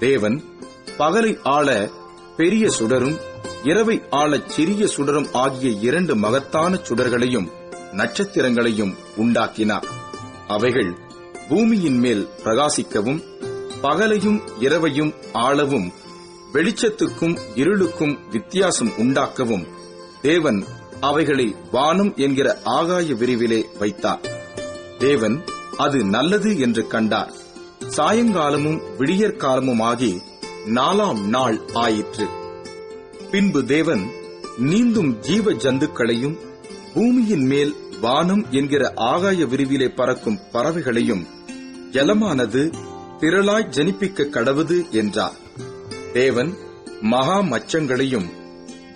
தேவன் பகலை ஆள பெரிய சுடரும் இரவை ஆளச் சிறிய சுடரும் ஆகிய 2 மகத்தான சுடர்களையும் நட்சத்திரங்களையும் உண்டாக்கினார். அவைகள் பூமியின் மேல் பிரகாசிக்கவும் பகலையும் இரவையும் ஆளவும் வெளிச்சத்துக்கும் இருளுக்கும் வித்தியாசம் உண்டாக்கவும் தேவன் அவைகளை வானம் என்கிற ஆகாய விரிவிலே வைத்தார். தேவன் அது நல்லது என்று கண்டார். சாயங்காலமும் விடியற்காலமும் ஆகி 4ஆம் நாள் ஆயிற்று. பின்பு தேவன் நீந்தும் ஜீவ ஜந்துக்களையும் பூமியின் மேல் வானம் என்கிற ஆகாய விரிவிலே பறக்கும் பறவைகளையும் ஜலமானது திரளாய் ஜனிப்பிக்க கடவுது என்றார். தேவன் மகா மச்சங்களையும்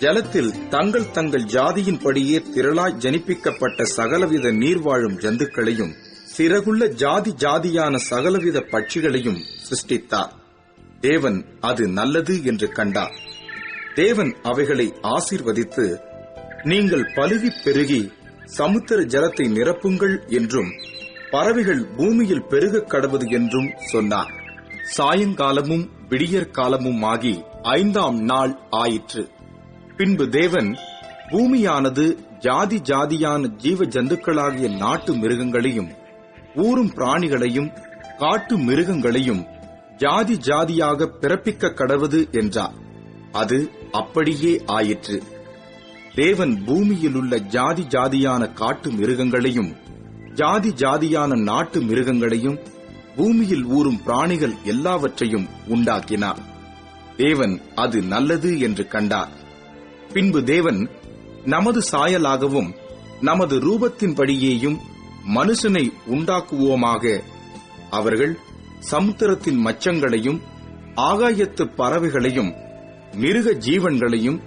ஜலத்தில் தங்கள் தங்கள் ஜாதியின்படியே திரளாய் ஜனிப்பிக்கப்பட்ட சகலவித நீர்வாழும் ஜந்துக்களையும் சிறகுள்ள ஜாதி ஜாதியான சகலவித பட்சிகளையும் சிருஷ்டித்தார். தேவன் அது நல்லது என்று கண்டார். தேவன் அவைகளை ஆசீர்வதித்து, நீங்கள் பலுகிப் பெருகி சமுத்திர ஜலத்தை நிரப்புங்கள் என்றும் பறவைகள் பூமியில் பெருகக் கடவது என்றும் சொன்னார். சாயங்காலமும் விடியற்காலமும் ஆகி 5ஆம் நாள் ஆயிற்று. பின்பு தேவன் பூமியானது ஜாதி ஜாதியான ஜீவ ஜந்துக்களாகிய நாட்டு மிருகங்களையும் ஊரும் பிராணிகளையும் காட்டு மிருகங்களையும் ஜாதி ஜாதியாக பிறப்பிக்க கடவது என்றார். அது அப்படியே ஆயிற்று. தேவன் பூமியிலுள்ள ஜாதி ஜாதியான காட்டு மிருகங்களையும் ஜாதி ஜாதியான நாட்டு மிருகங்களையும் பூமியில் ஊரும் பிராணிகள் எல்லாவற்றையும் உண்டாக்கினார். தேவன் அது நல்லது என்று கண்டார். பின்பு தேவன் நமது சாயலாகவும் நமது ரூபத்தின்படியேயும் மனுஷனை உண்டாக்குவோமாக. அவர்கள் சமுத்திரத்தின் மச்சங்களையும் ஆகாயத்து பறவைகளையும் மிருக ஜீவன்களையும்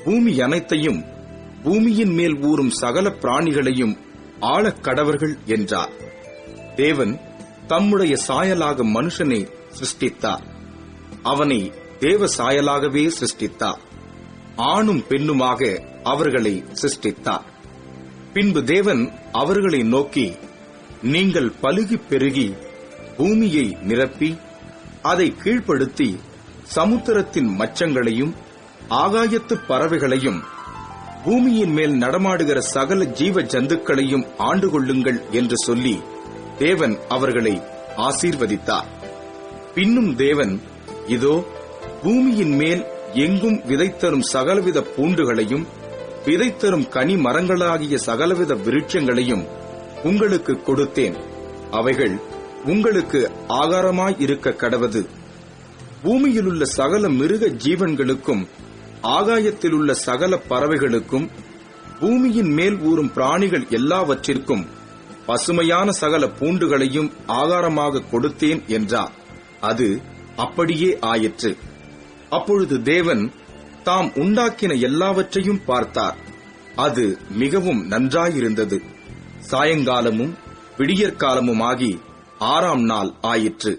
பூமி அனைத்தையும் பூமியின் மேல் ஊறும் சகல பிராணிகளையும் ஆளக் கடவர்கள் என்றார். தேவன் தம்முடைய சாயலாக மனுஷனை சிருஷ்டித்தார். அவனை தேவ சாயலாகவே சிருஷ்டித்தார். ஆணும் பெண்ணுமாக அவர்களை சிருஷ்டித்தார். பின்பு தேவன் அவர்களை நோக்கி, நீங்கள் பலுகிப் பெருகி பூமியை நிரப்பி அதை கீழ்ப்படுத்தி சமுத்திரத்தின் மச்சங்களையும் ஆகாயத்து பறவைகளையும் பூமியின் மேல் நடமாடுகிற சகல ஜீவ ஜந்துக்களையும் ஆண்டு கொள்ளுங்கள் என்று சொல்லி தேவன் அவர்களை ஆசீர்வதித்தார். பின்னும் தேவன், இதோ பூமியின் மேல் எங்கும் விதைத்தரும் சகலவித பூண்டுகளையும் விதைத்தரும் கனி மரங்களாகிய சகலவித விருட்சங்களையும் உங்களுக்கு கொடுத்தேன். அவைகள் உங்களுக்கு ஆகாரமாயிருக்க கடவது. பூமியிலுள்ள சகல மிருக ஜீவன்களுக்கும் ஆகாயத்திலுள்ள சகல பறவைகளுக்கும் பூமியின் மேல் ஊறும் பிராணிகள் எல்லாவற்றிற்கும் பசுமையான சகல பூண்டுகளையும் ஆகாரமாக கொடுத்தேன் என்றார். அது அப்படியே ஆயிற்று. அப்பொழுது தேவன் தாம் உண்டாக்கின எல்லாவற்றையும் பார்த்தார். அது மிகவும் நன்றாயிருந்தது. சாயங்காலமும் விடியற்காலமும் ஆகி 6ஆம் நாள் ஆயிற்று.